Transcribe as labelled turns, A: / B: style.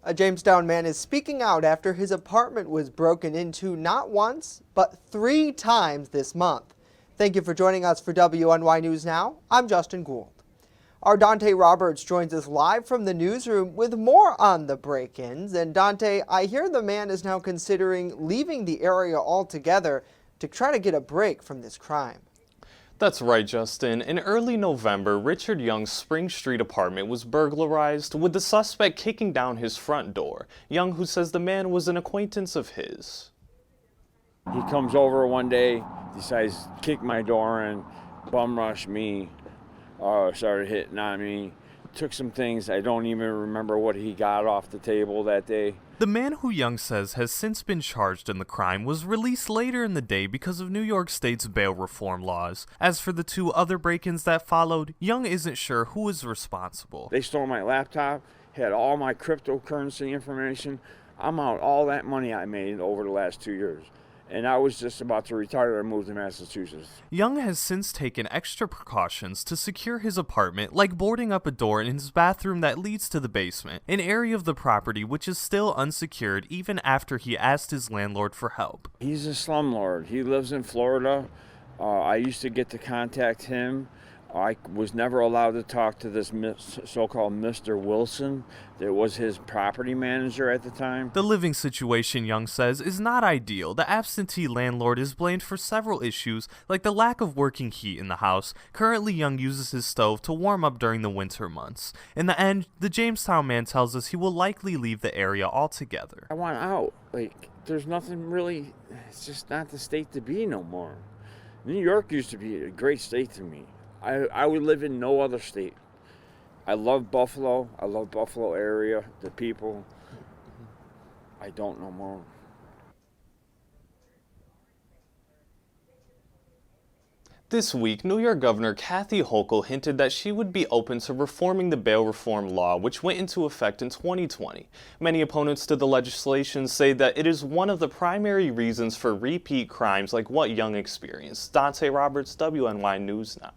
A: A Jamestown man is speaking out after his apartment was broken into not once, but 3 times this month. Thank you for joining us for WNY News Now. I'm Justin Gould. Our Dante Roberts joins us live from the newsroom with more on the break-ins. And Dante, I hear the man is now considering leaving the area altogether to try to get a break from this crime.
B: That's right, Justin. In early November, Richard Young's Spring Street apartment was burglarized, with the suspect kicking down his front door. Young, who says the man was an acquaintance of his.
C: He comes over one day, decides to kick my door in, bum rush me, started hitting on me, took some things. I don't even remember what he got off the table that day.
D: The man who Young says has since been charged in the crime was released later in the day because of New York State's bail reform laws. As for the 2 other break-ins that followed, Young isn't sure who is responsible.
C: They stole my laptop, had all my cryptocurrency information. I'm out all that money I made over the last 2 years. And I was just about to retire and move to Massachusetts.
D: Young has since taken extra precautions to secure his apartment, like boarding up a door in his bathroom that leads to the basement, an area of the property which is still unsecured even after he asked his landlord for help.
C: He's a slumlord. He lives in Florida. I used to get to contact him. I was never allowed to talk to this so-called Mr. Wilson that was his property manager at the time.
D: The living situation, Young says, is not ideal. The absentee landlord is blamed for several issues, like the lack of working heat in the house. Currently, Young uses his stove to warm up during the winter months. In the end, the Jamestown man tells us he will likely leave the area altogether.
C: I want out. There's nothing really, it's just not the state to be no more. New York used to be a great state to me. I would live in no other state. I love Buffalo. I love Buffalo area, the people. I don't know more.
B: This week, New York Governor Kathy Hochul hinted that she would be open to reforming the bail reform law, which went into effect in 2020. Many opponents to the legislation say that it is one of the primary reasons for repeat crimes like what Young experienced. Dante Roberts, WNY News Now.